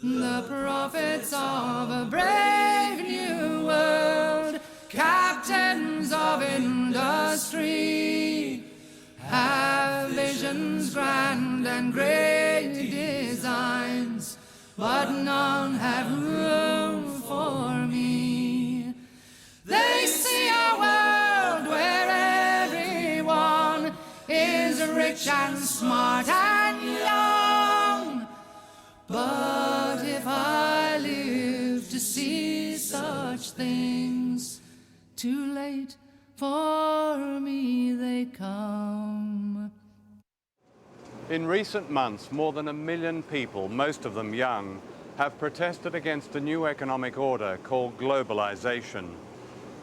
The prophets of a brave new world, captains of industry, have visions grand and great designs, but none have room for me. They see a world where everyone is rich and smart and young, but if I live to see such things, too late for me they come. In recent months, more than 1 million people, most of them young, have protested against a new economic order called globalization.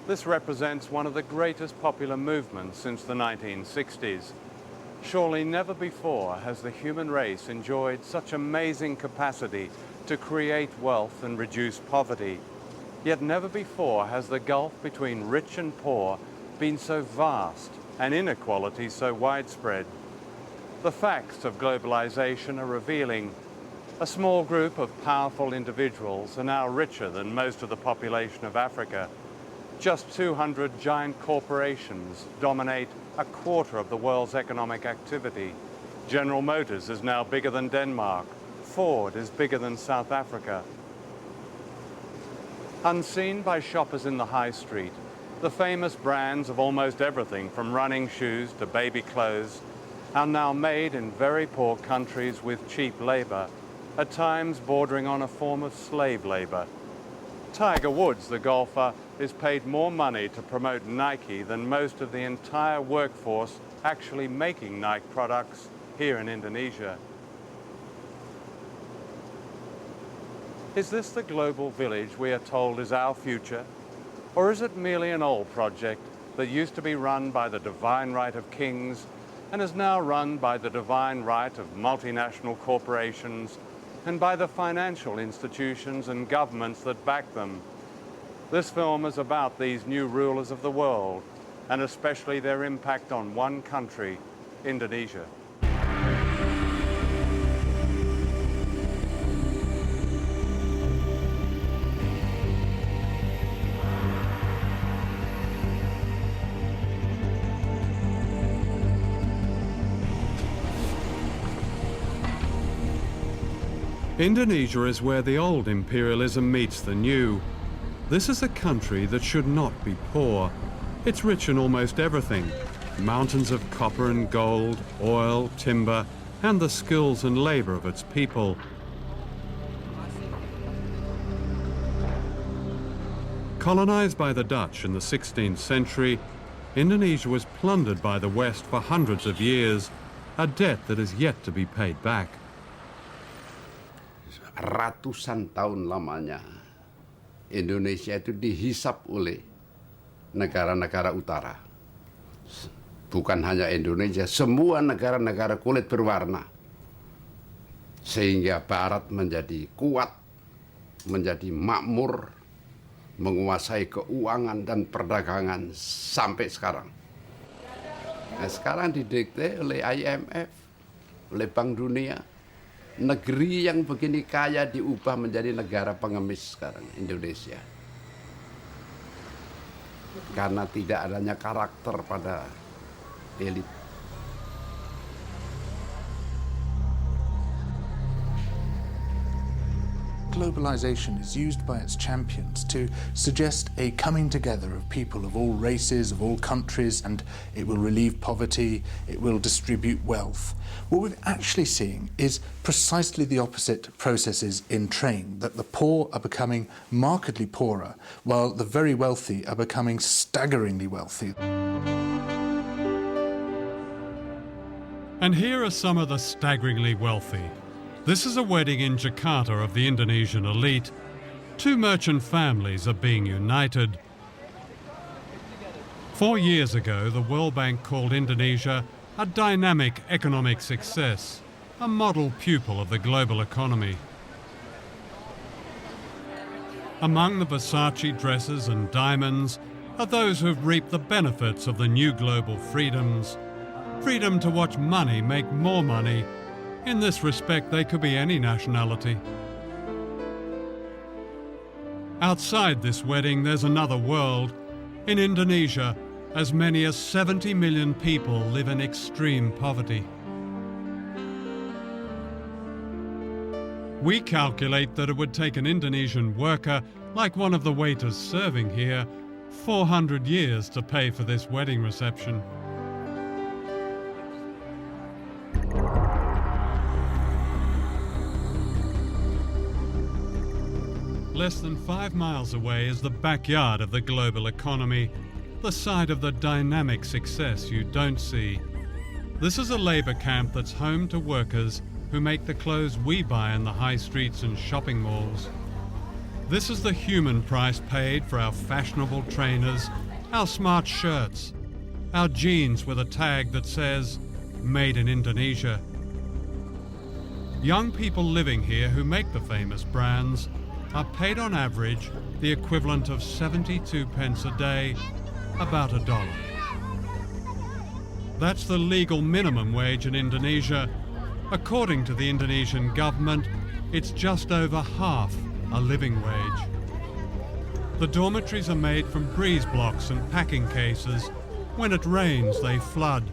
This represents one of the greatest popular movements since the 1960s. Surely never before has the human race enjoyed such amazing capacity to create wealth and reduce poverty. Yet never before has the gulf between rich and poor been so vast and inequality so widespread. The facts of globalization are revealing. A small group of powerful individuals are now richer than most of the population of Africa. Just 200 giant corporations dominate a quarter of the world's economic activity. General Motors is now bigger than Denmark. Ford is bigger than South Africa. Unseen by shoppers in the high street, the famous brands of almost everything from running shoes to baby clothes are now made in very poor countries with cheap labor, at times bordering on a form of slave labor. Tiger Woods, the golfer, is paid more money to promote Nike than most of the entire workforce actually making Nike products here in Indonesia. Is this the global village we are told is our future? Or is it merely an old project that used to be run by the divine right of kings and is now run by the divine right of multinational corporations and by the financial institutions and governments that back them? This film is about these new rulers of the world, and especially their impact on one country, Indonesia. Indonesia is where the old imperialism meets the new. This is a country that should not be poor. It's rich in almost everything. Mountains of copper and gold, oil, timber, and the skills and labor of its people. Colonized by the Dutch in the 16th century, Indonesia was plundered by the West for hundreds of years, a debt that is yet to be paid back. Ratusan tahun lamanya Indonesia itu dihisap oleh negara-negara utara. Bukan hanya Indonesia, semua negara-negara kulit berwarna. Sehingga Barat menjadi kuat, menjadi makmur, menguasai keuangan dan perdagangan sampai sekarang. Nah, sekarang didikte oleh IMF, oleh Bank Dunia. Negeri yang begini kaya diubah menjadi negara pengemis sekarang, Indonesia. Karena tidak adanya karakter pada elit. Globalization is used by its champions to suggest a coming together of people of all races, of all countries, and it will relieve poverty, it will distribute wealth. What we're actually seeing is precisely the opposite processes in train, that the poor are becoming markedly poorer, while the very wealthy are becoming staggeringly wealthy. And here are some of the staggeringly wealthy. This is a wedding in Jakarta of the Indonesian elite. Two merchant families are being united. 4 years ago, the World Bank called Indonesia a dynamic economic success, a model pupil of the global economy. Among the Versace dresses and diamonds are those who have reaped the benefits of the new global freedoms. Freedom to watch money make more money. In this respect, they could be any nationality. Outside this wedding, there's another world. In Indonesia, as many as 70 million people live in extreme poverty. We calculate that it would take an Indonesian worker, like one of the waiters serving here, 400 years to pay for this wedding reception. Less than 5 miles away is the backyard of the global economy, the site of the dynamic success you don't see. This is a labour camp that's home to workers who make the clothes we buy in the high streets and shopping malls. This is the human price paid for our fashionable trainers, our smart shirts, our jeans with a tag that says, "Made in Indonesia." Young people living here who make the famous brands are paid on average the equivalent of 72 pence a day, about $1. That's the legal minimum wage in Indonesia. According to the Indonesian government, it's just over half a living wage. The dormitories are made from breeze blocks and packing cases. When it rains, they flood.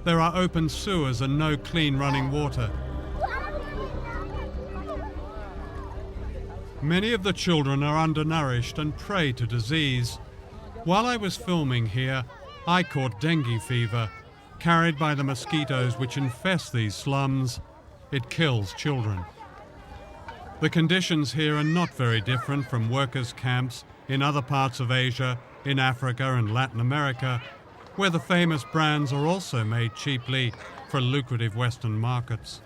There are open sewers and no clean running water. Many of the children are undernourished and prey to disease. While I was filming here, I caught dengue fever, carried by the mosquitoes which infest these slums. It kills children. The conditions here are not very different from workers' camps in other parts of Asia, in Africa and Latin America, where the famous brands are also made cheaply for lucrative Western markets.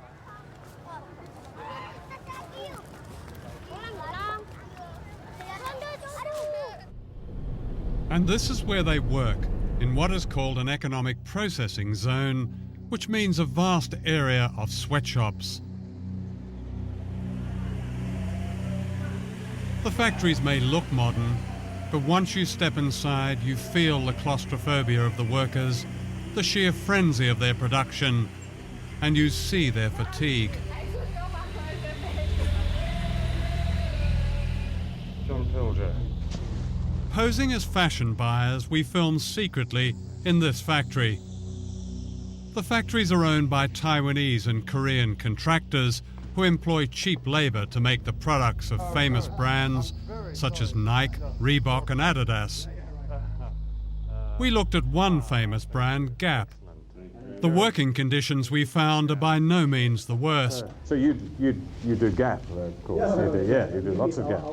And this is where they work, in what is called an economic processing zone, which means a vast area of sweatshops. The factories may look modern, but once you step inside, you feel the claustrophobia of the workers, the sheer frenzy of their production, and you see their fatigue. Posing as fashion buyers, we film secretly in this factory. The factories are owned by Taiwanese and Korean contractors who employ cheap labour to make the products of famous brands such as Nike, Reebok and Adidas. We looked at one famous brand, Gap. The working conditions we found are by no means the worst. So you do Gap, of course. You do lots of Gap.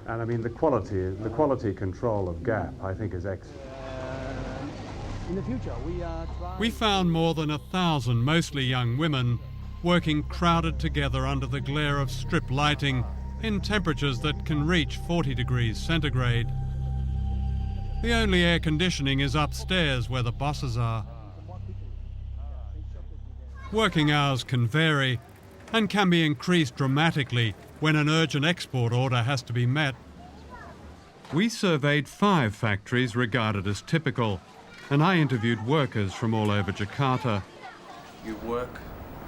And I mean the quality control of Gap, I think, is excellent. In the future, We found more than 1,000 mostly young women working crowded together under the glare of strip lighting in temperatures that can reach 40 degrees centigrade. The only air conditioning is upstairs where the bosses are. Working hours can vary and can be increased dramatically when an urgent export order has to be met. We surveyed 5 factories regarded as typical, and I interviewed workers from all over Jakarta. You work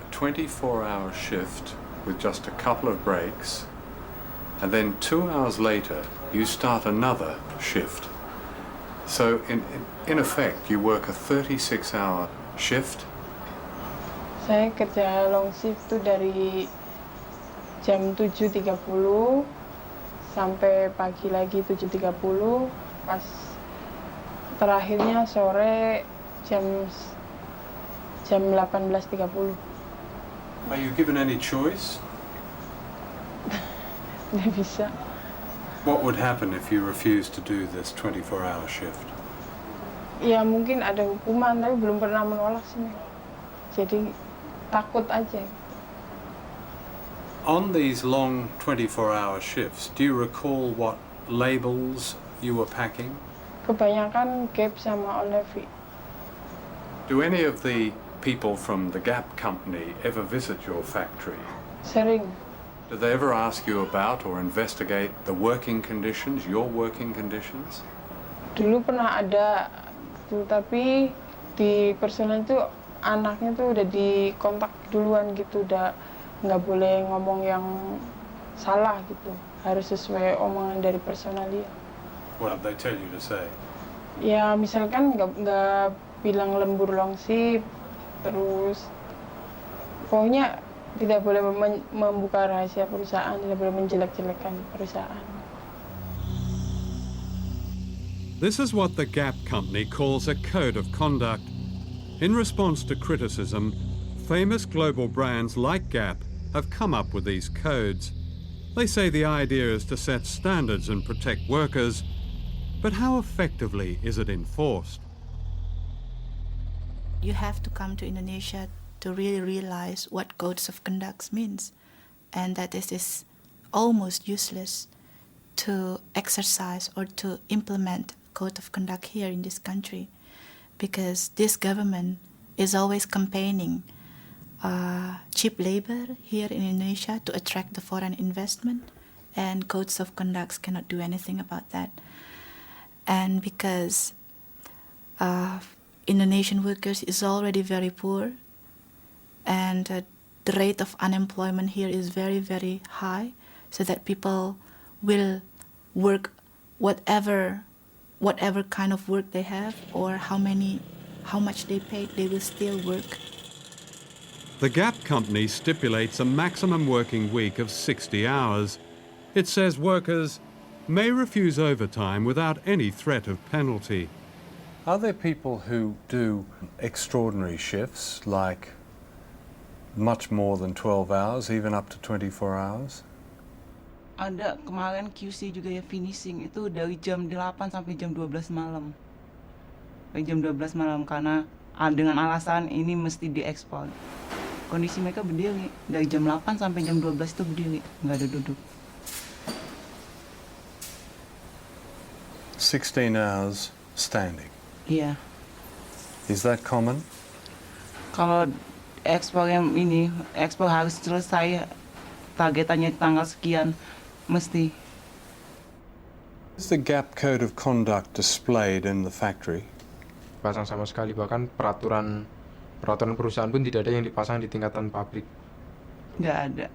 a 24-hour shift with just a couple of breaks, and then 2 hours later you start another shift. So in effect you work a 36-hour shift. Saya kerja long shift tuh dari jam 7.30 sampai pagi lagi 7.30, pas terakhirnya sore jam 18.30. Are you given any choice? Nggak bisa. What would happen if you refused to do this 24-hour shift? Ya mungkin ada hukuman, tapi belum pernah menolak sih. Jadi takut aja. On these long 24-hour shifts, do you recall what labels you were packing? Kebanyakan Gap sama Novite. Do any of the people from the Gap company ever visit your factory? Sering. Do they ever ask you about or investigate the working conditions, your working conditions? Dulu pernah ada tuh, tapi di personal tuh anaknya tuh udah dikontak duluan gitu, udah nggak boleh ngomong yang salah gitu. Harus sesuai omongan dari personal dia. What did they tell you to say? Ya misalkan nggak bilang lembur longsip, terus pokoknya tidak boleh membuka rahasia perusahaan, tidak boleh menjelek-jelekan perusahaan. This is what the Gap company calls a code of conduct. In response to criticism, famous global brands like Gap have come up with these codes. They say the idea is to set standards and protect workers, but how effectively is it enforced? You have to come to Indonesia to really realize what codes of conduct means, and that it is almost useless to exercise or to implement code of conduct here in this country, because this government is always campaigning cheap labor here in Indonesia to attract the foreign investment, and codes of conduct cannot do anything about that. And because Indonesian workers is already very poor, and the rate of unemployment here is very, very high, so that people will work whatever kind of work they have, or how much they paid, they will still work. The Gap company stipulates a maximum working week of 60 hours. It says workers may refuse overtime without any threat of penalty. Are there people who do extraordinary shifts, like much more than 12 hours, even up to 24 hours? Ada kemarin QC juga ya finishing itu dari jam 8 sampai jam 12 malam. Dari jam 12 malam karena dengan alasan ini mesti diekspor. Kondisi mereka berdiri dari jam 8 sampai jam 12 itu berdiri, nggak ada duduk. 16 hours standing. Iya. Is that common? Kalau ekspor yang ini, ekspor harus selesai targetannya tanggal sekian, mesti. Is the Gap Code of Conduct displayed in the factory? Pasang sama sekali, bahkan peraturan perusahaan pun tidak ada yang dipasang di tingkatan pabrik. Nggak ada.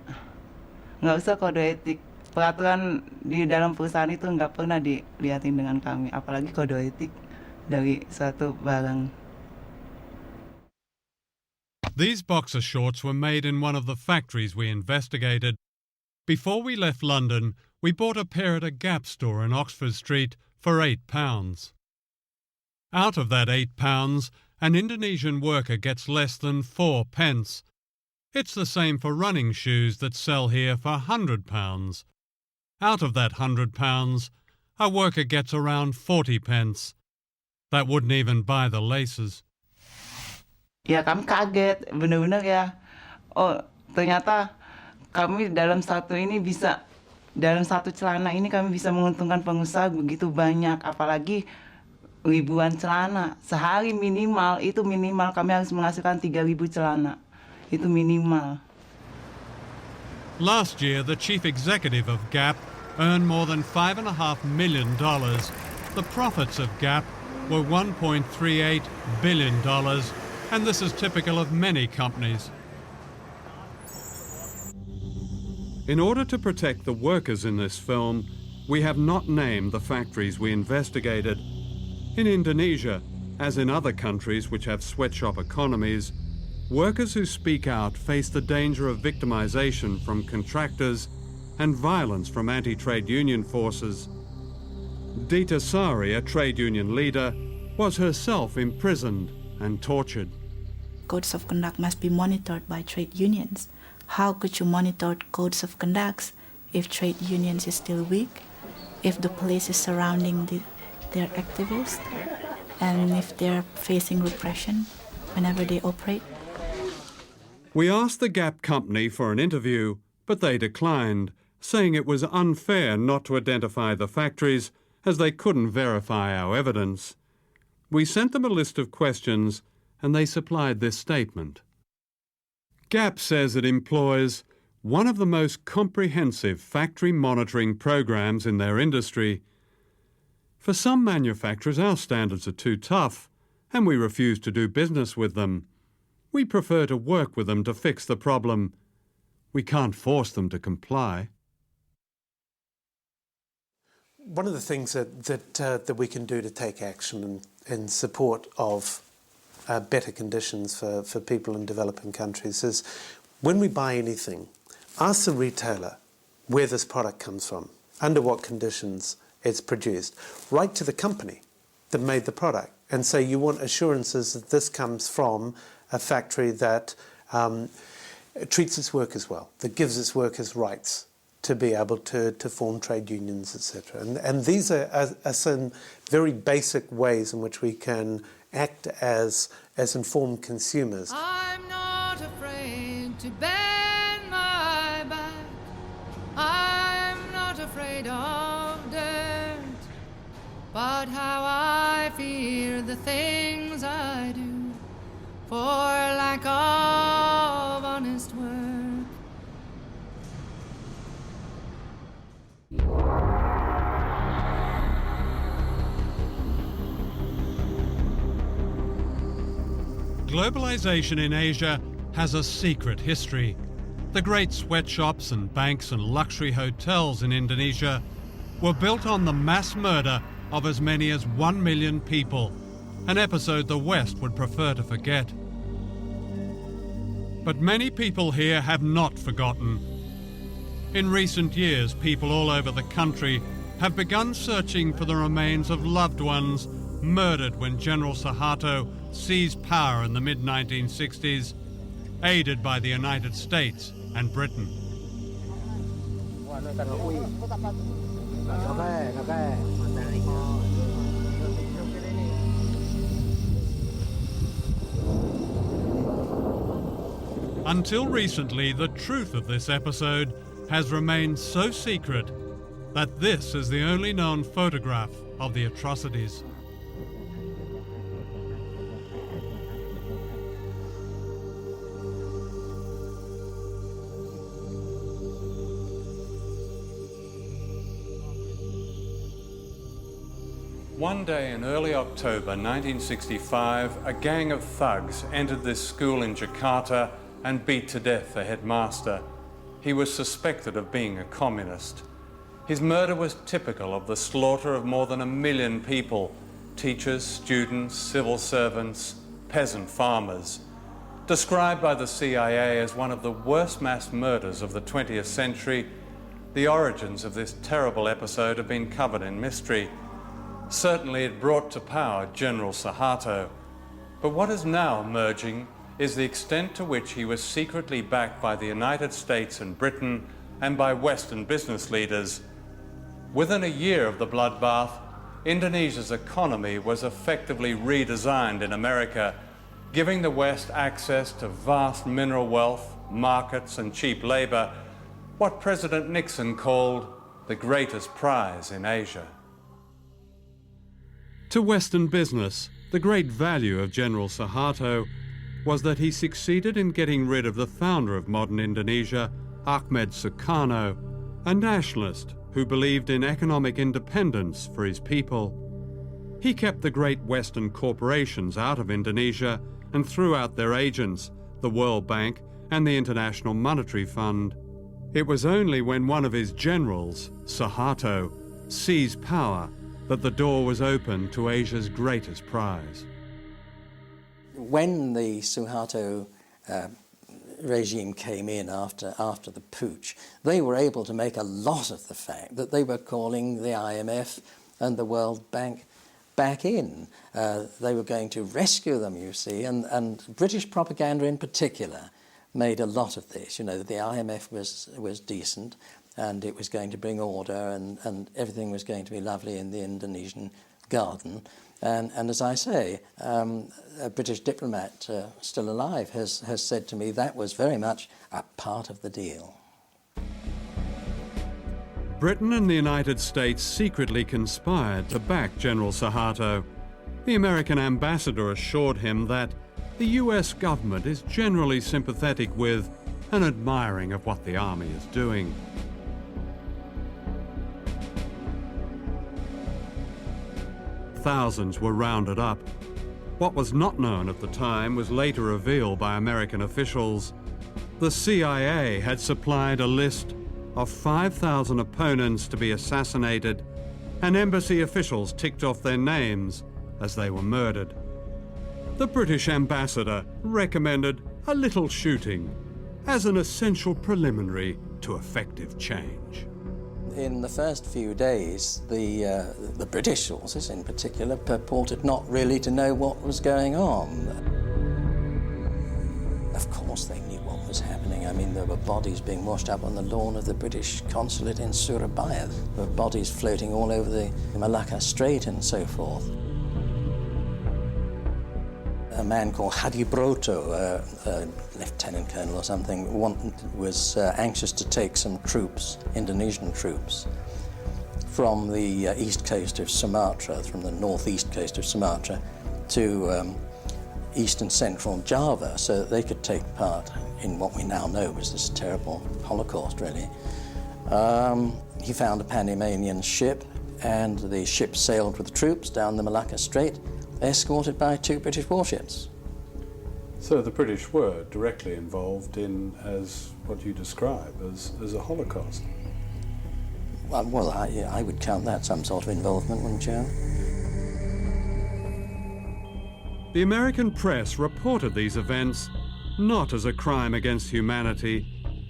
Nggak usah kode etik. Peraturan di dalam perusahaan itu nggak pernah dilihatin dengan kami, apalagi kode etik dari suatu barang. These boxer shorts were made in one of the factories we investigated. Before we left London, we bought a pair at a Gap store in Oxford Street for £8. Out of that £8, an Indonesian worker gets less than 4 pence. It's the same for running shoes that sell here for £100. Out of that £100, a worker gets around 40 pence. That wouldn't even buy the laces. Ya kami kaget, benar-benar ya. Oh ternyata kami dalam satu celana ini kami bisa menguntungkan pengusaha begitu banyak, apalagi ribuan celana. Sehari minimal kami harus menghasilkan 3.000 celana. Itu minimal. Last year, the chief executive of Gap earned more than $5.5 million. The profits of Gap were $1.38 billion, and this is typical of many companies. In order to protect the workers in this film, we have not named the factories we investigated. In Indonesia, as in other countries which have sweatshop economies, workers who speak out face the danger of victimization from contractors and violence from anti-trade union forces. Dita Sari, a trade union leader, was herself imprisoned and tortured. Codes of conduct must be monitored by trade unions. How could you monitor codes of conduct if trade unions is still weak, if the police is surrounding their activists, and if they're facing repression whenever they operate? We asked the Gap company for an interview, but they declined, saying it was unfair not to identify the factories as they couldn't verify our evidence. We sent them a list of questions and they supplied this statement. Gap says it employs one of the most comprehensive factory monitoring programs in their industry. For some manufacturers, our standards are too tough and we refuse to do business with them. We prefer to work with them to fix the problem. We can't force them to comply. One of the things that we can do to take action in support of better conditions for people in developing countries is, when we buy anything, ask the retailer where this product comes from, under what conditions it's produced. Write to the company that made the product and say you want assurances that this comes from a factory that treats its workers well, that gives its workers rights to be able to form trade unions, etc. And these are some very basic ways in which we can act as informed consumers. I'm not afraid to bend my back. I'm not afraid of dirt. But how I fear the things I do for lack of honest work. Globalization in Asia has a secret history. The great sweatshops and banks and luxury hotels in Indonesia were built on the mass murder of as many as 1 million people, an episode the West would prefer to forget. But many people here have not forgotten. In recent years, people all over the country have begun searching for the remains of loved ones murdered when General Suharto seized power in the mid-1960s, aided by the United States and Britain. Until recently, the truth of this episode has remained so secret that this is the only known photograph of the atrocities. One day in early October 1965, a gang of thugs entered this school in Jakarta and beat to death the headmaster. He was suspected of being a communist. His murder was typical of the slaughter of more than 1 million people, teachers, students, civil servants, peasant farmers. Described by the CIA as one of the worst mass murders of the 20th century, the origins of this terrible episode have been covered in mystery. Certainly it brought to power General Suharto. But what is now emerging is the extent to which he was secretly backed by the United States and Britain and by Western business leaders. Within a year of the bloodbath, Indonesia's economy was effectively redesigned in America, giving the West access to vast mineral wealth, markets and cheap labor, what President Nixon called the greatest prize in Asia. To Western business, the great value of General Suharto was that he succeeded in getting rid of the founder of modern Indonesia, Ahmed Sukarno, a nationalist who believed in economic independence for his people. He kept the great Western corporations out of Indonesia and threw out their agents, the World Bank and the International Monetary Fund. It was only when one of his generals, Suharto, seized power that the door was open to Asia's greatest prize. When the Suharto regime came in after the putsch, they were able to make a lot of the fact that they were calling the IMF and the World Bank back in. They were going to rescue them, you see, and British propaganda in particular made a lot of this. You know, the IMF was decent and it was going to bring order and everything was going to be lovely in the Indonesian garden. And as I say, a British diplomat still alive has said to me that was very much a part of the deal. Britain and the United States secretly conspired to back General Suharto. The American ambassador assured him that the US government is generally sympathetic with and admiring of what the army is doing. Thousands were rounded up. What was not known at the time was later revealed by American officials. The CIA had supplied a list of 5,000 opponents to be assassinated and embassy officials ticked off their names as they were murdered. The British ambassador recommended a little shooting as an essential preliminary to effective change. In the first few days, the British sources in particular purported not really to know what was going on. Of course they knew what was happening. I mean, there were bodies being washed up on the lawn of the British consulate in Surabaya. There were bodies floating all over the Malacca Strait and so forth. A man called Hadi Broto, a lieutenant colonel or something, was anxious to take some troops, Indonesian troops, from the east coast of Sumatra, from the northeast coast of Sumatra, to east and central Java, so that they could take part in what we now know was this terrible Holocaust, really. He found a Panamanian ship, and the ship sailed with the troops down the Malacca Strait, escorted by 2 British warships. So the British were directly involved in, as what you describe, as a Holocaust? Well, I would count that some sort of involvement, wouldn't you? The American press reported these events not as a crime against humanity,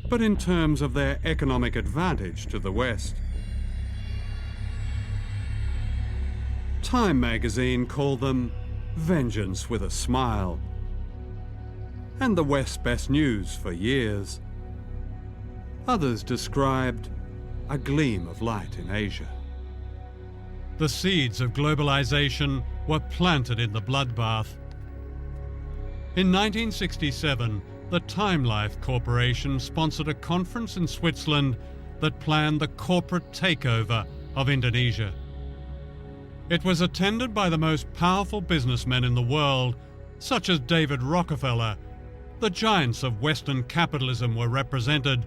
but in terms of their economic advantage to the West. Time magazine called them vengeance with a smile, and the West's best news for years. Others described a gleam of light in Asia. The seeds of globalization were planted in the bloodbath. In 1967, the Time Life Corporation sponsored a conference in Switzerland that planned the corporate takeover of Indonesia. It was attended by the most powerful businessmen in the world, such as David Rockefeller. The giants of Western capitalism were represented: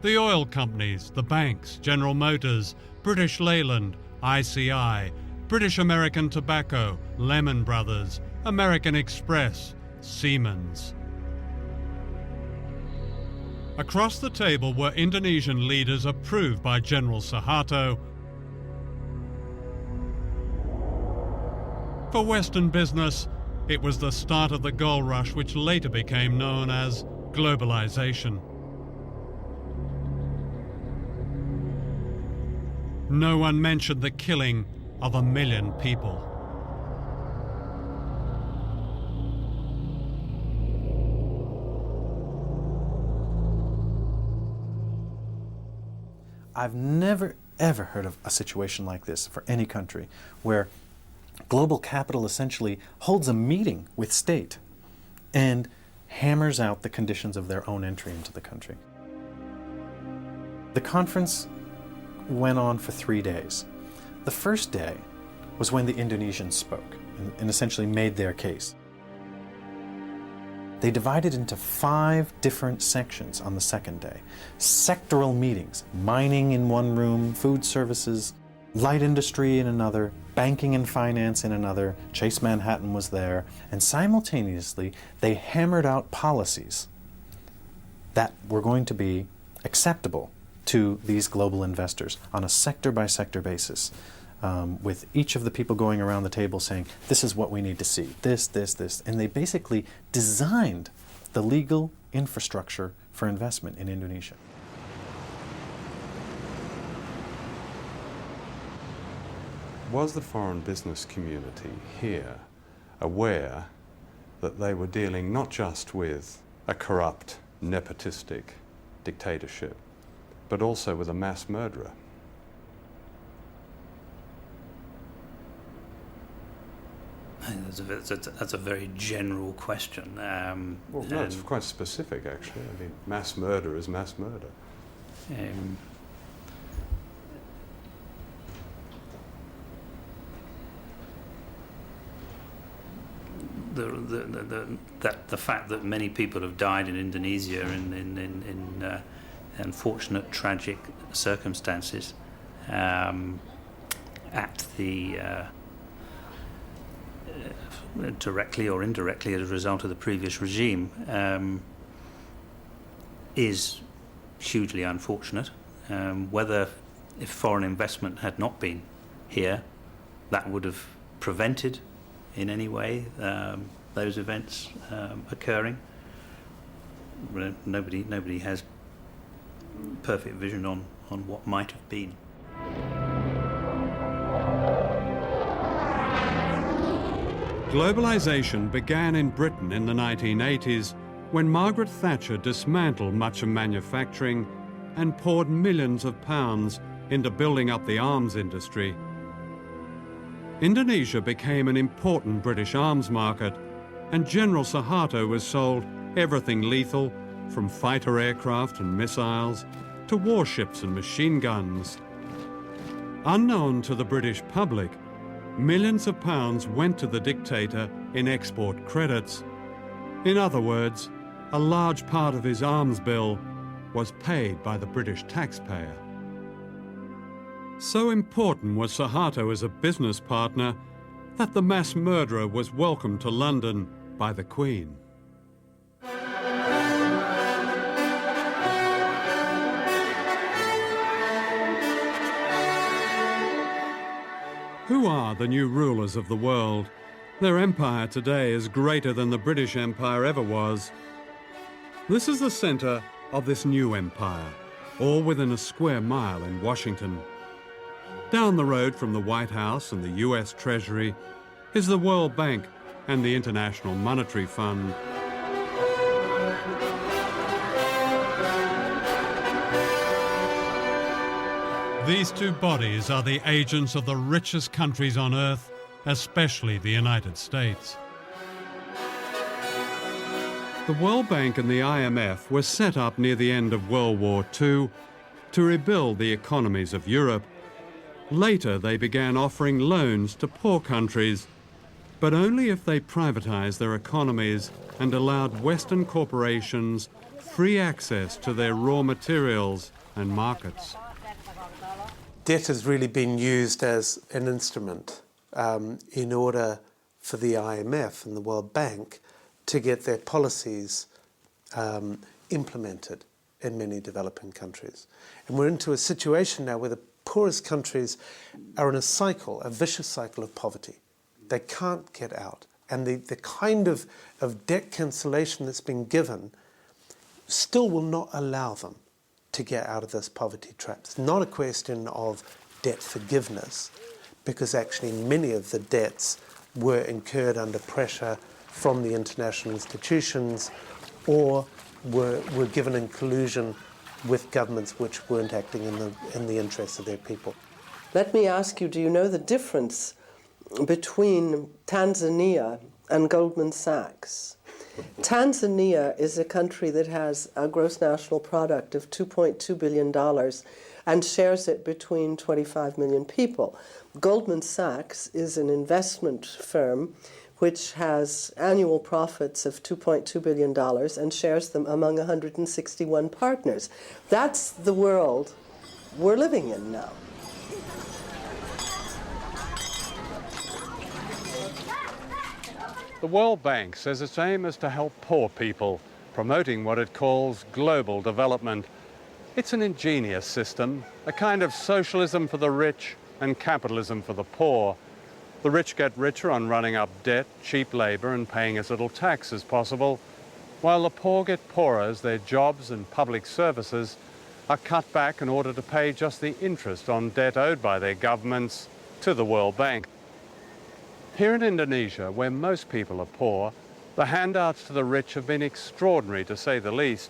the oil companies, the banks, General Motors, British Leyland, ICI, British American Tobacco, Lehman Brothers, American Express, Siemens. Across the table were Indonesian leaders approved by General Suharto. For Western business, it was the start of the gold rush which later became known as globalization. No one mentioned the killing of 1 million people. I've never, ever heard of a situation like this for any country, where global capital essentially holds a meeting with state and hammers out the conditions of their own entry into the country. The conference went on for 3 days. The first day was when the Indonesians spoke and essentially made their case. They divided into 5 different sections on the second day. Sectoral meetings, mining in one room, food services, light industry in another, banking and finance in another, Chase Manhattan was there, and simultaneously they hammered out policies that were going to be acceptable to these global investors on a sector-by-sector basis, with each of the people going around the table saying, this is what we need to see, this, and they basically designed the legal infrastructure for investment in Indonesia. Was the foreign business community here aware that they were dealing not just with a corrupt, nepotistic dictatorship, but also with a mass murderer? That's a very general question. Well, no, it's quite specific, actually. I mean, mass murder is mass murder. The fact that many people have died in Indonesia in unfortunate, tragic circumstances at the directly or indirectly as a result of the previous regime is hugely unfortunate. Whether if foreign investment had not been here that would have prevented in any way those events occurring. Nobody has perfect vision on what might have been. Globalization began in Britain in the 1980s when Margaret Thatcher dismantled much of manufacturing and poured millions of pounds into building up the arms industry. Indonesia became an important British arms market, and General Suharto was sold everything lethal, from fighter aircraft and missiles to warships and machine guns. Unknown to the British public, millions of pounds went to the dictator in export credits. In other words, a large part of his arms bill was paid by the British taxpayer. So important was Suharto as a business partner that the mass murderer was welcomed to London by the Queen. Who are the new rulers of the world? Their empire today is greater than the British Empire ever was. This is the centre of this new empire, all within a square mile in Washington. Down the road from the White House and the US Treasury is the World Bank and the International Monetary Fund. These two bodies are the agents of the richest countries on earth, especially the United States. The World Bank and the IMF were set up near the end of World War II to rebuild the economies of Europe. Later, they began offering loans to poor countries, but only if they privatized their economies and allowed Western corporations free access to their raw materials and markets. Debt has really been used as an instrument in order for the IMF and the World Bank to get their policies implemented in many developing countries. And we're into a situation now where the poorest countries are in a cycle, a vicious cycle of poverty. They can't get out. And the kind of debt cancellation that's been given still will not allow them to get out of this poverty trap. It's not a question of debt forgiveness, because actually many of the debts were incurred under pressure from the international institutions or were given in collusion with governments which weren't acting in the interests of their people. Let me ask you, do you know the difference between Tanzania and Goldman Sachs? Tanzania is a country that has a gross national product of $2.2 billion and shares it between 25 million people. Goldman Sachs is an investment firm which has annual profits of $2.2 billion and shares them among 161 partners. That's the world we're living in now. The World Bank says its aim is to help poor people, promoting what it calls global development. It's an ingenious system, a kind of socialism for the rich and capitalism for the poor. The rich get richer on running up debt, cheap labor, and paying as little tax as possible, while the poor get poorer as their jobs and public services are cut back in order to pay just the interest on debt owed by their governments to the World Bank. Here in Indonesia, where most people are poor, the handouts to the rich have been extraordinary, to say the least.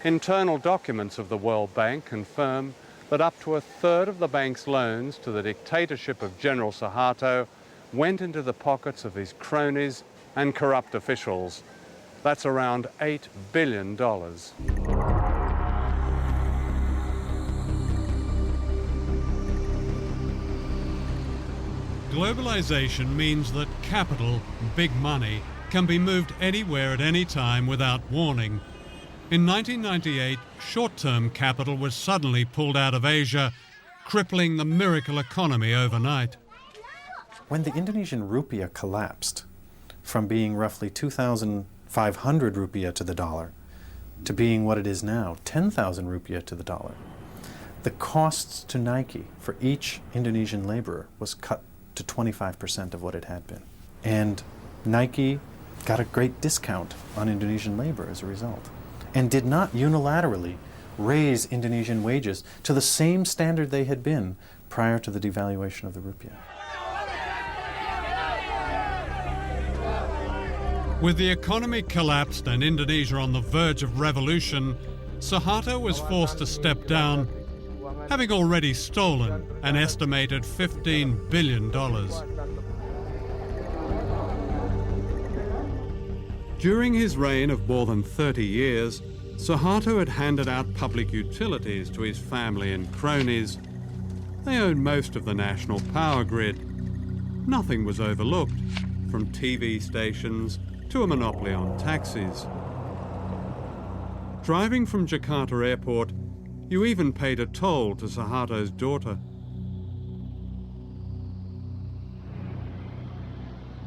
Internal documents of the World Bank confirm that up to a third of the bank's loans to the dictatorship of General Suharto went into the pockets of his cronies and corrupt officials. That's around $8 billion. Globalization means that capital, big money, can be moved anywhere at any time without warning. In 1998, short-term capital was suddenly pulled out of Asia, crippling the miracle economy overnight. When the Indonesian rupiah collapsed from being roughly 2,500 rupiah to the dollar to being what it is now, 10,000 rupiah to the dollar, The costs to Nike for each Indonesian laborer was cut to 25% of what it had been. And Nike got a great discount on Indonesian labor as a result, and did not unilaterally raise Indonesian wages to the same standard they had been prior to the devaluation of the rupiah. With the economy collapsed and Indonesia on the verge of revolution, Suharto was forced to step down, having already stolen an estimated $15 billion. During his reign of more than 30 years, Suharto had handed out public utilities to his family and cronies. They owned most of the national power grid. Nothing was overlooked, from TV stations to a monopoly on taxis. Driving from Jakarta Airport, you even paid a toll to Suharto's daughter.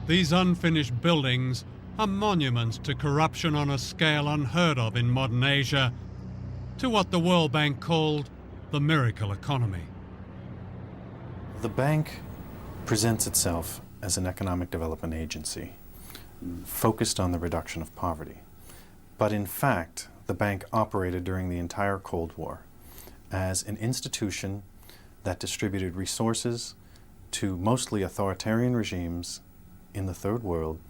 These unfinished buildings are monuments to corruption on a scale unheard of in modern Asia, to what the World Bank called the miracle economy. The bank presents itself as an economic development agency focused on the reduction of poverty. But in fact, the bank operated during the entire Cold War as an institution that distributed resources to mostly authoritarian regimes in the Third World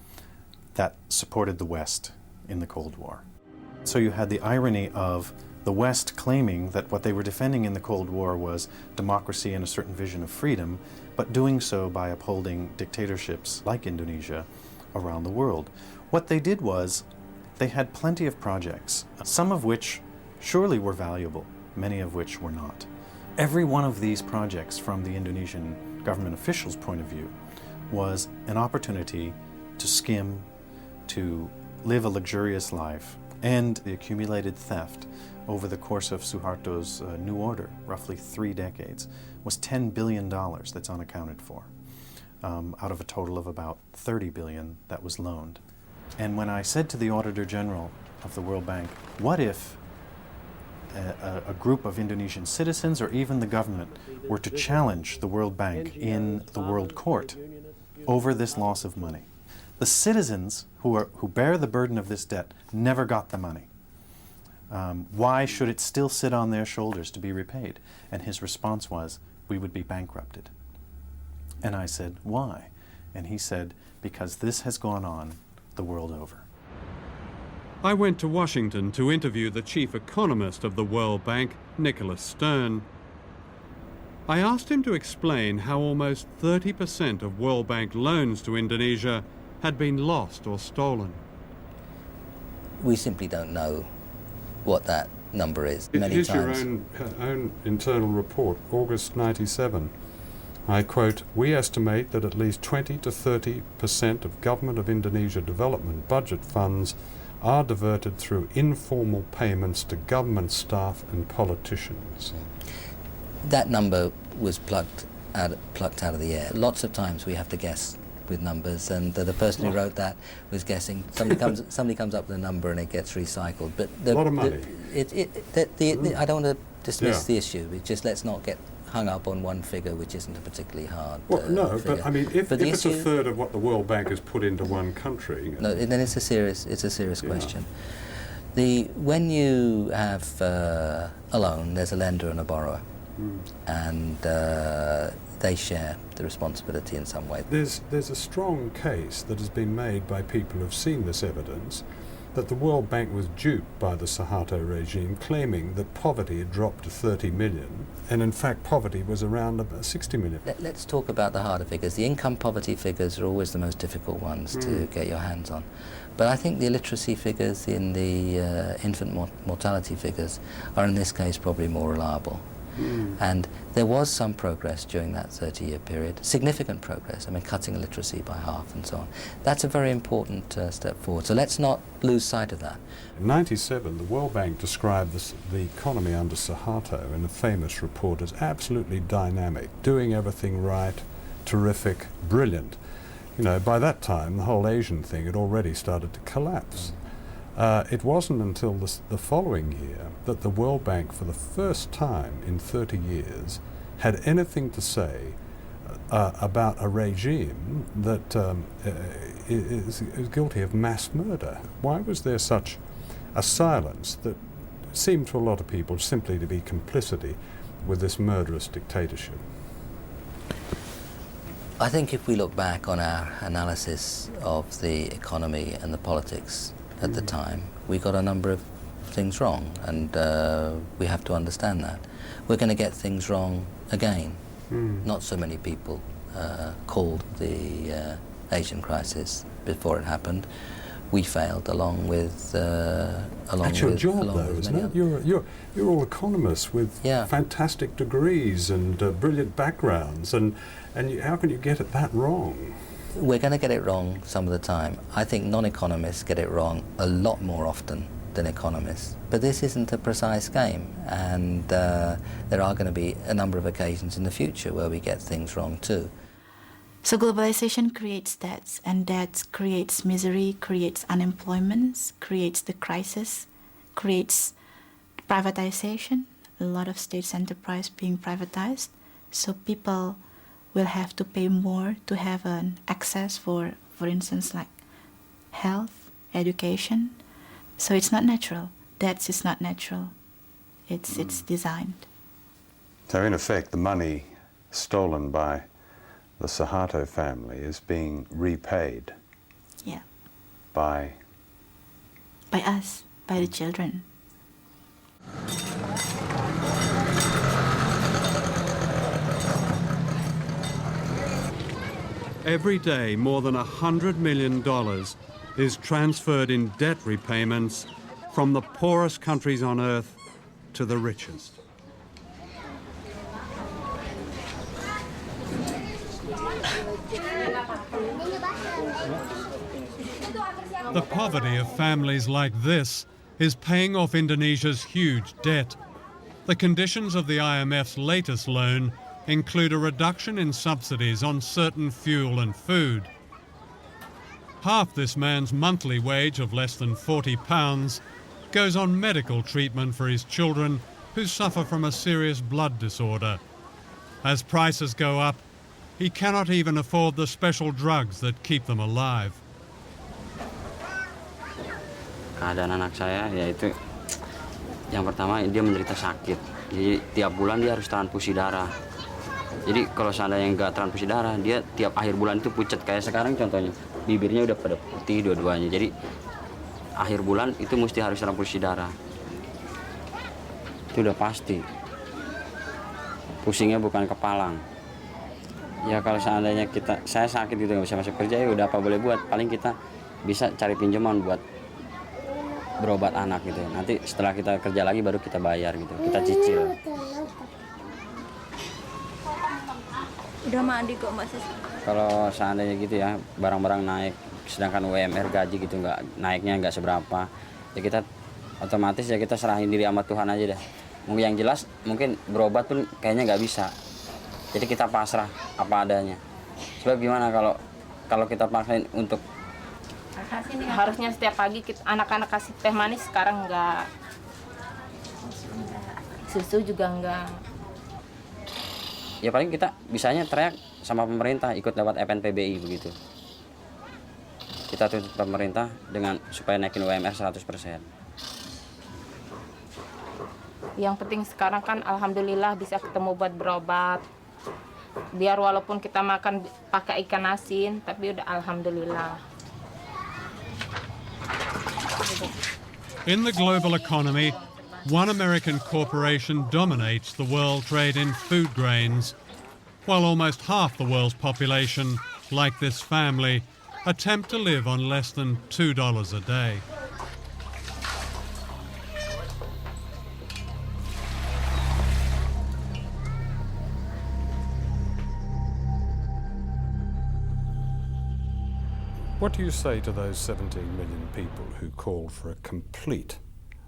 that supported the West in the Cold War. So you had the irony of the West claiming that what they were defending in the Cold War was democracy and a certain vision of freedom, but doing so by upholding dictatorships like Indonesia around the world. What they did was they had plenty of projects, some of which surely were valuable, many of which were not. Every one of these projects, from the Indonesian government officials' point of view, was an opportunity to skim, to live a luxurious life, and the accumulated theft over the course of Suharto's new order, roughly 3 decades, was $10 billion that's unaccounted for, out of a total of about $30 billion that was loaned. And when I said to the Auditor General of the World Bank, what if a group of Indonesian citizens or even the government were to challenge the World Bank in the World Court over this loss of money? The citizens who bear the burden of this debt never got the money. Why should it still sit on their shoulders to be repaid? And his response was, we would be bankrupted. And I said, why? And he said, because this has gone on the world over. I went to Washington to interview the chief economist of the World Bank, Nicholas Stern. I asked him to explain how almost 30% of World Bank loans to Indonesia had been lost or stolen. We simply don't know what that number is. Here's your own internal report, August 97. I quote, we estimate that at least 20 to 30% of Government of Indonesia development budget funds are diverted through informal payments to government staff and politicians. That number was plucked out of the air. Lots of times we have to guess with numbers, and the person who wrote that was guessing. Somebody comes up with a number and it gets recycled. But a lot of money. I don't want to dismiss the issue. It's just, let's not get hung up on one figure, which isn't a particularly hard no, figure. but I mean, if it's a third of what the World Bank has put into one country... No, then it's a serious question. When you have a loan, there's a lender and a borrower, and they share the responsibility in some way. There's a strong case that has been made by people who've seen this evidence that the World Bank was duped by the Suharto regime, claiming that poverty had dropped to 30 million, and in fact poverty was around about 60 million. Let's talk about the harder figures. The income poverty figures are always the most difficult ones to get your hands on. But I think the illiteracy figures in the infant mortality figures are in this case probably more reliable. And there was some progress during that 30-year period, significant progress, I mean cutting illiteracy by half and so on. That's a very important step forward, so let's not lose sight of that. In 1997, the World Bank described the economy under Suharto in a famous report as absolutely dynamic, doing everything right, terrific, brilliant. You know, by that time, the whole Asian thing had already started to collapse. It wasn't until the following year that the World Bank, for the first time in 30 years, had anything to say about a regime that is guilty of mass murder. Why was there such a silence that seemed to a lot of people simply to be complicity with this murderous dictatorship? I think if we look back on our analysis of the economy and the politics at the time, we got a number of things wrong, and we have to understand that. We're going to get things wrong again. Not so many people called the Asian crisis before it happened. We failed along with That's your job, though, isn't it? You're all economists with fantastic degrees and brilliant backgrounds, and how can you get that wrong? We're going to get it wrong some of the time. I think non-economists get it wrong a lot more often than economists. But this isn't a precise game, and there are going to be a number of occasions in the future where we get things wrong too. So globalization creates debts, and debts creates misery, creates unemployment, creates the crisis, creates privatization, a lot of states' enterprise being privatized. So people will have to pay more to have an access for instance, like health, education. So it's not natural. Debts is not natural. It's designed. So in effect, the money stolen by the Suharto family is being repaid. Yeah. By us, by the children. Every day, more than $100 million is transferred in debt repayments from the poorest countries on earth to the richest. The poverty of families like this is paying off Indonesia's huge debt. The conditions of the IMF's latest loan include a reduction in subsidies on certain fuel and food. Half this man's monthly wage of less than £40 goes on medical treatment for his children who suffer from a serious blood disorder. As prices go up, he cannot even afford the special drugs that keep them alive. Keadaan anak saya yaitu yang pertama dia menderita sakit. Jadi tiap bulan dia harus transfusi darah. Jadi kalau seandainya nggak transfusi darah, dia tiap akhir bulan itu pucat. Kayak sekarang contohnya, bibirnya udah pada putih dua-duanya. Jadi akhir bulan itu mesti harus transfusi darah. Itu udah pasti. Pusingnya bukan kepalang. Ya kalau seandainya saya sakit gitu nggak bisa masuk kerja, ya udah apa boleh buat. Paling kita bisa cari pinjaman buat berobat anak gitu. Nanti setelah kita kerja lagi baru kita bayar gitu. Kita cicil. Udah mandi kok Mbak Sis. Kalau seandainya gitu ya, barang-barang naik, sedangkan UMR gaji gitu naiknya nggak seberapa, ya kita otomatis ya kita serahin diri sama Tuhan aja deh. Mungkin yang jelas mungkin berobat pun kayaknya nggak bisa. Jadi kita pasrah apa adanya. Sebab gimana kalau kita paksain untuk harusnya setiap pagi anak-anak kasih teh manis, sekarang enggak. Susu juga enggak. Ya paling kita bisanya teriak sama pemerintah, ikut lewat FNPBI begitu. Kita tuntut pemerintah dengan supaya naikin UMR 100%. Yang penting sekarang kan alhamdulillah bisa ketemu buat berobat. Biar walaupun kita makan pakai ikan asin, tapi udah alhamdulillah. In the global economy, one American corporation dominates the world trade in food grains, while almost half the world's population, like this family, attempt to live on less than $2 a day. What do you say to those 17 million people who called for a complete,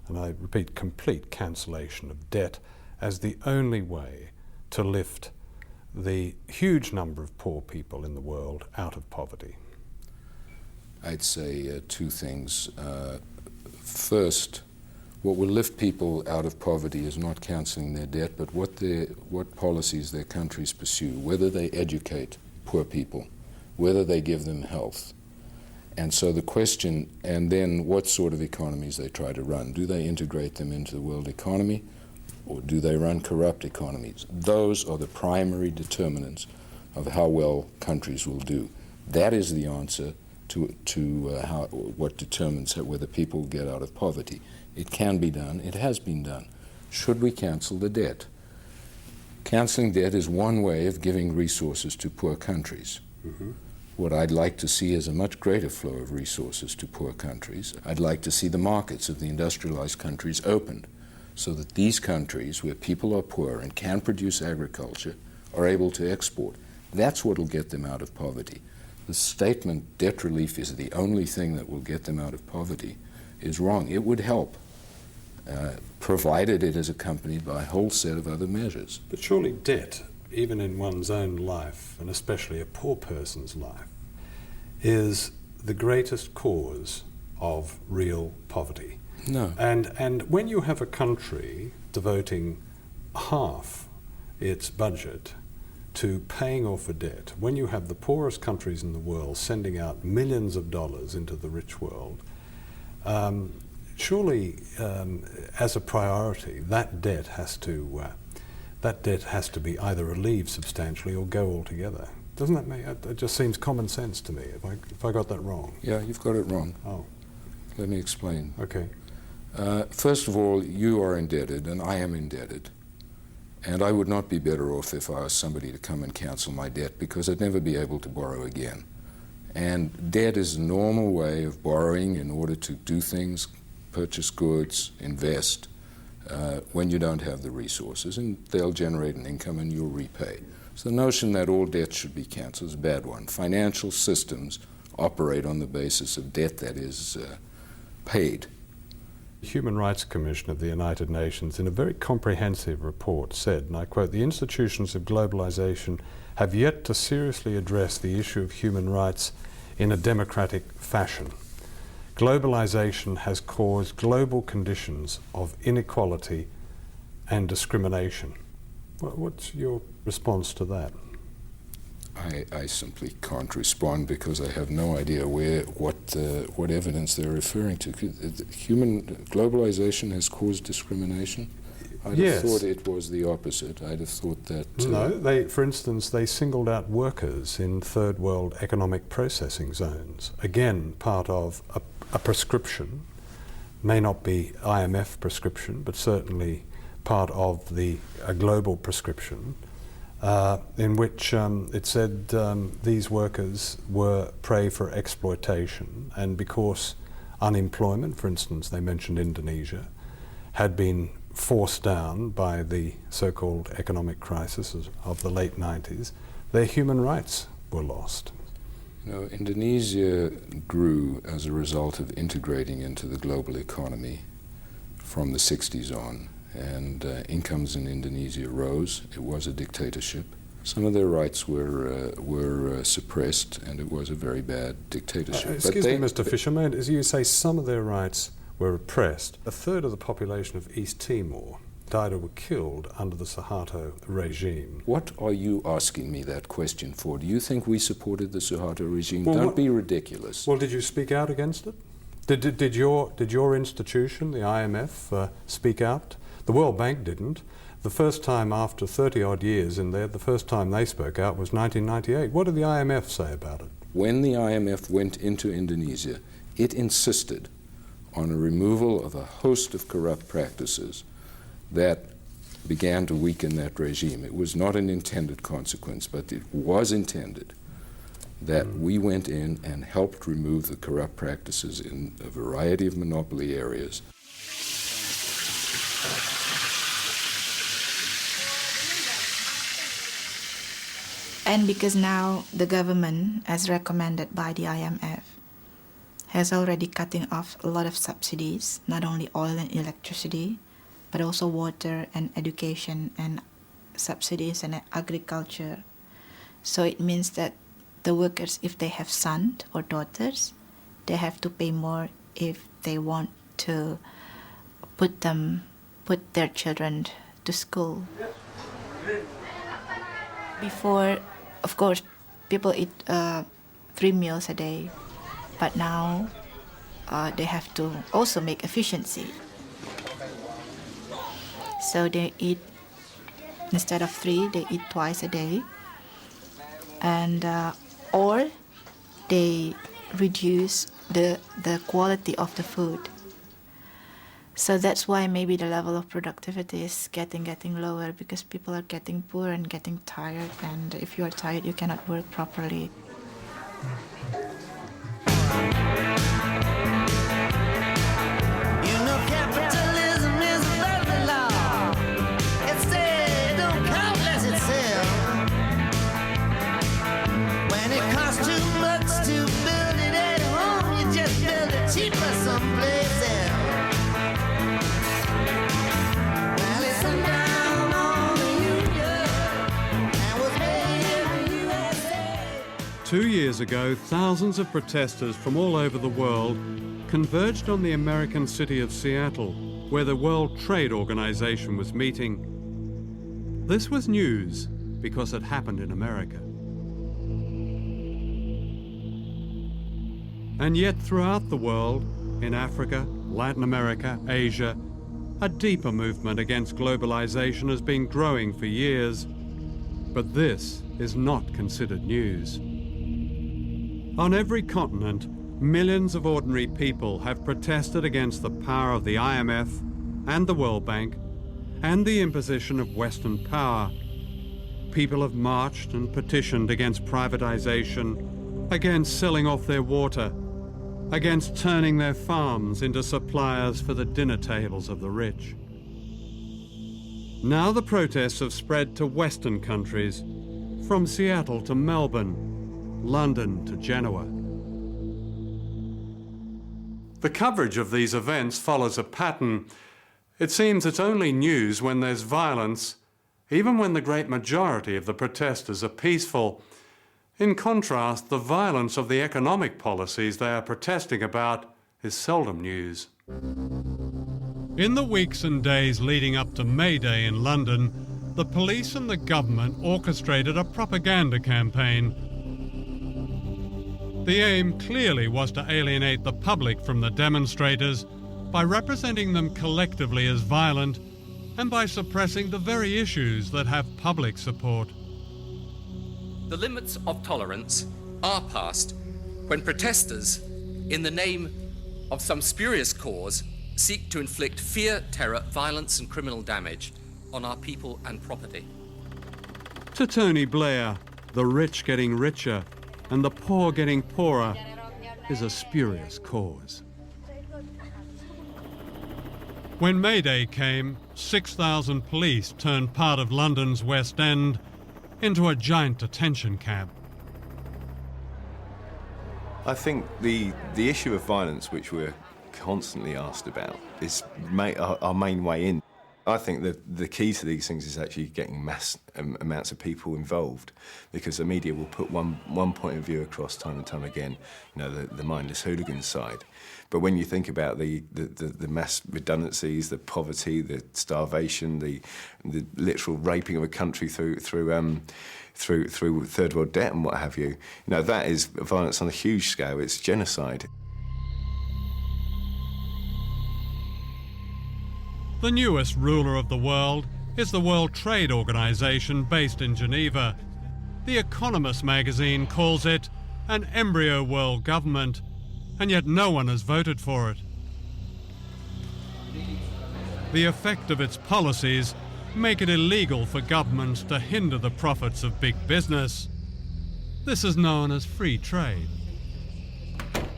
and I repeat, complete cancellation of debt as the only way to lift the huge number of poor people in the world out of poverty? I'd say two things. first, what will lift people out of poverty is not cancelling their debt, but what policies their countries pursue, whether they educate poor people, whether they give them health. And so the question, and then what sort of economies they try to run. Do they integrate them into the world economy, or do they run corrupt economies? Those are the primary determinants of how well countries will do. That is the answer to what determines whether people get out of poverty. It can be done. It has been done. Should we cancel the debt? Cancelling debt is one way of giving resources to poor countries. Mm-hmm. What I'd like to see is a much greater flow of resources to poor countries. I'd like to see the markets of the industrialized countries opened so that these countries, where people are poor and can produce agriculture, are able to export. That's what will get them out of poverty. The statement, debt relief is the only thing that will get them out of poverty, is wrong. It would help, provided it is accompanied by a whole set of other measures. But surely debt, even in one's own life, and especially a poor person's life, is the greatest cause of real poverty. No. And when you have a country devoting half its budget to paying off a debt, when you have the poorest countries in the world sending out millions of dollars into the rich world, surely as a priority, that debt has to be either relieved substantially or go altogether. Doesn't that make it just seems common sense to me? If I got that wrong? Yeah, you've got it wrong. Oh, let me explain. Okay. First of all, you are indebted, and I am indebted. And I would not be better off if I asked somebody to come and cancel my debt, because I'd never be able to borrow again. And debt is a normal way of borrowing in order to do things, purchase goods, invest, when you don't have the resources, and they'll generate an income and you'll repay. So the notion that all debt should be canceled is a bad one. Financial systems operate on the basis of debt that is paid. The Human Rights Commission of the United Nations, in a very comprehensive report, said, and I quote, "The institutions of globalization have yet to seriously address the issue of human rights in a democratic fashion. Globalization has caused global conditions of inequality and discrimination." What's your response to that? I simply can't respond because I have no idea what evidence they're referring to. Globalization has caused discrimination? I'd have thought it was the opposite. I'd have thought that... No, for instance, they singled out workers in third world economic processing zones. Again, part of a prescription, may not be IMF prescription, but certainly part of a global prescription, in which it said these workers were prey for exploitation, and because unemployment, for instance, they mentioned Indonesia, had been forced down by the so-called economic crisis of the late 90s, their human rights were lost. No, Indonesia grew as a result of integrating into the global economy from the 60s on, and incomes in Indonesia rose. It was a dictatorship. Some of their rights were suppressed, and it was a very bad dictatorship. Excuse me, Mr. Fisher, as you say, some of their rights were repressed. A third of the population of East Timor died or were killed under the Suharto regime. What are you asking me that question for? Do you think we supported the Suharto regime? Well, don't be ridiculous. Well, did you speak out against it? Did your institution, the IMF, speak out? The World Bank didn't. The first time after 30-odd years in there, the first time they spoke out was 1998. What did the IMF say about it? When the IMF went into Indonesia, it insisted on a removal of a host of corrupt practices that began to weaken that regime. It was not an intended consequence, but it was intended that we went in and helped remove the corrupt practices in a variety of monopoly areas. And because now the government, as recommended by the IMF, has already cutting off a lot of subsidies, not only oil and electricity, but also water and education and subsidies and agriculture. So it means that the workers, if they have sons or daughters, they have to pay more if they want to put their children to school. Before, of course, people eat 3 meals a day, but now they have to also make efficiency. So they eat, instead of 3, they eat twice a day, and or they reduce the quality of the food. So that's why maybe the level of productivity is getting lower, because people are getting poor and getting tired, and if you are tired, you cannot work properly. You know capitalism is a verbal law. It says it don't count unless it sells. When it costs too much to build it at home, you just build it cheaper someplace else. Well, it's down on the union and was made in the USA. 2 years ago, thousands of protesters from all over the world converged on the American city of Seattle, where the World Trade Organization was meeting. This was news because it happened in America. And yet throughout the world, in Africa, Latin America, Asia, a deeper movement against globalization has been growing for years, but this is not considered news. On every continent, millions of ordinary people have protested against the power of the IMF and the World Bank and the imposition of Western power. People have marched and petitioned against privatization, against selling off their water, against turning their farms into suppliers for the dinner tables of the rich. Now the protests have spread to Western countries, from Seattle to Melbourne, London to Genoa. The coverage of these events follows a pattern. It seems it's only news when there's violence, even when the great majority of the protesters are peaceful. In contrast, the violence of the economic policies they are protesting about is seldom news. In the weeks and days leading up to May Day in London, the police and the government orchestrated a propaganda campaign. The aim clearly was to alienate the public from the demonstrators by representing them collectively as violent and by suppressing the very issues that have public support. The limits of tolerance are passed when protesters, in the name of some spurious cause, seek to inflict fear, terror, violence and criminal damage on our people and property. To Tony Blair, the rich getting richer and the poor getting poorer is a spurious cause. When May Day came, 6,000 police turned part of London's West End into a giant detention camp. I think the issue of violence, which we're constantly asked about, is our main way in. I think that the key to these things is actually getting mass amounts of people involved, because the media will put one point of view across time and time again, you know, the mindless hooligan side. But when you think about the mass redundancies, the poverty, the starvation, the literal raping of a country through third world debt and what have you, that is violence on a huge scale. It's genocide. The newest ruler of the world is the World Trade Organization based in Geneva. The Economist magazine calls it an embryo world government, and yet no one has voted for it. The effect of its policies make it illegal for governments to hinder the profits of big business. This is known as free trade.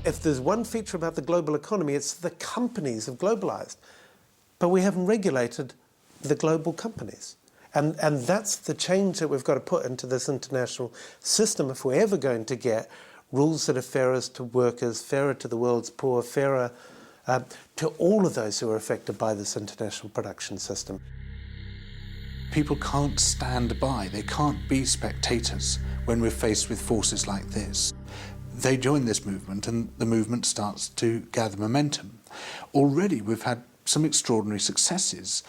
If there's one feature about the global economy, it's the companies have globalized. But we haven't regulated the global companies. And that's the change that we've got to put into this international system if we're ever going to get rules that are fairer to workers, fairer to the world's poor, fairer to all of those who are affected by this international production system. People can't stand by, they can't be spectators when we're faced with forces like this. they join this movement and the movement starts to gather momentum. Already we've had some extraordinary successes.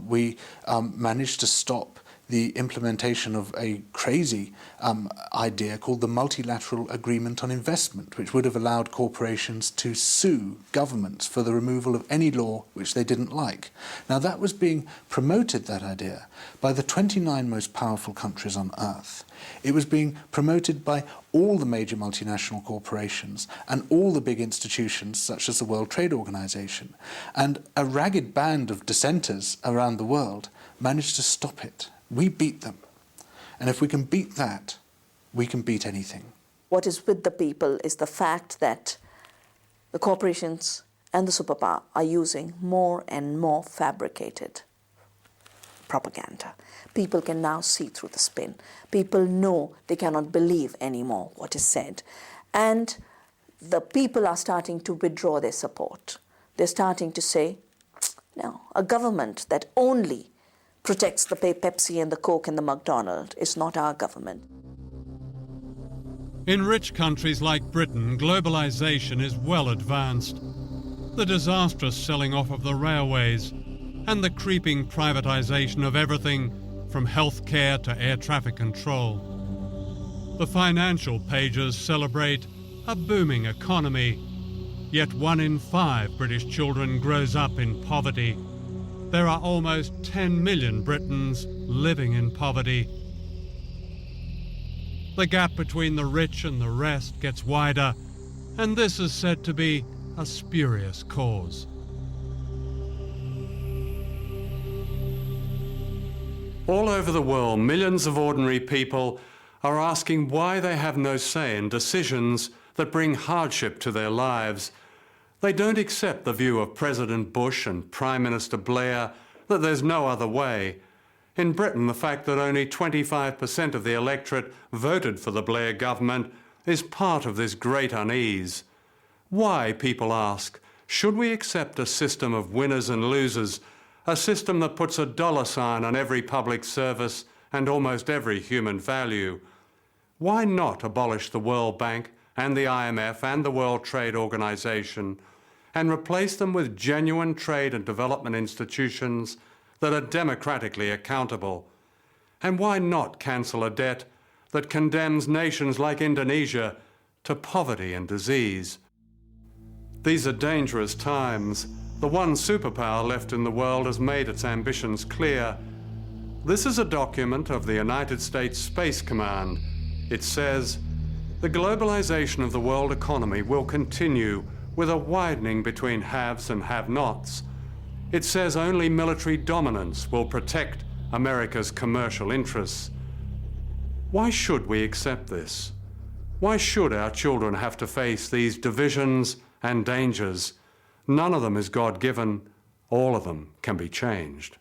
We managed to stop the implementation of a crazy idea called the Multilateral Agreement on Investment, which would have allowed corporations to sue governments for the removal of any law which they didn't like. Now that was being promoted, that idea, by the 29 most powerful countries on earth. It was being promoted by all the major multinational corporations and all the big institutions such as the World Trade Organization. And a ragged band of dissenters around the world managed to stop it. We beat them. And if we can beat that, we can beat anything. What is with the people is the fact that the corporations and the superpower are using more and more fabricated propaganda. People can now see through the spin. People know they cannot believe anymore what is said. And the people are starting to withdraw their support. They're starting to say, no, a government that only protects the Pepsi and the Coke and the McDonald's is not our government. In rich countries like Britain, globalization is well advanced. The disastrous selling off of the railways and the creeping privatization of everything from healthcare to air traffic control. The financial pages celebrate a booming economy, yet 1 in 5 British children grows up in poverty. There are almost 10 million Britons living in poverty. The gap between the rich and the rest gets wider, and this is said to be a spurious cause. All over the world, millions of ordinary people are asking why they have no say in decisions that bring hardship to their lives. They don't accept the view of President Bush and Prime Minister Blair that there's no other way. In Britain, the fact that only 25% of the electorate voted for the Blair government is part of this great unease. Why, people ask, should we accept a system of winners and losers, a system that puts a dollar sign on every public service and almost every human value? Why not abolish the World Bank and the IMF and the World Trade Organization and replace them with genuine trade and development institutions that are democratically accountable? And why not cancel a debt that condemns nations like Indonesia to poverty and disease? These are dangerous times. The one superpower left in the world has made its ambitions clear. This is a document of the United States Space Command. It says, the globalization of the world economy will continue with a widening between haves and have-nots. It says only military dominance will protect America's commercial interests. Why should we accept this? Why should our children have to face these divisions and dangers? None of them is God-given. All of them can be changed.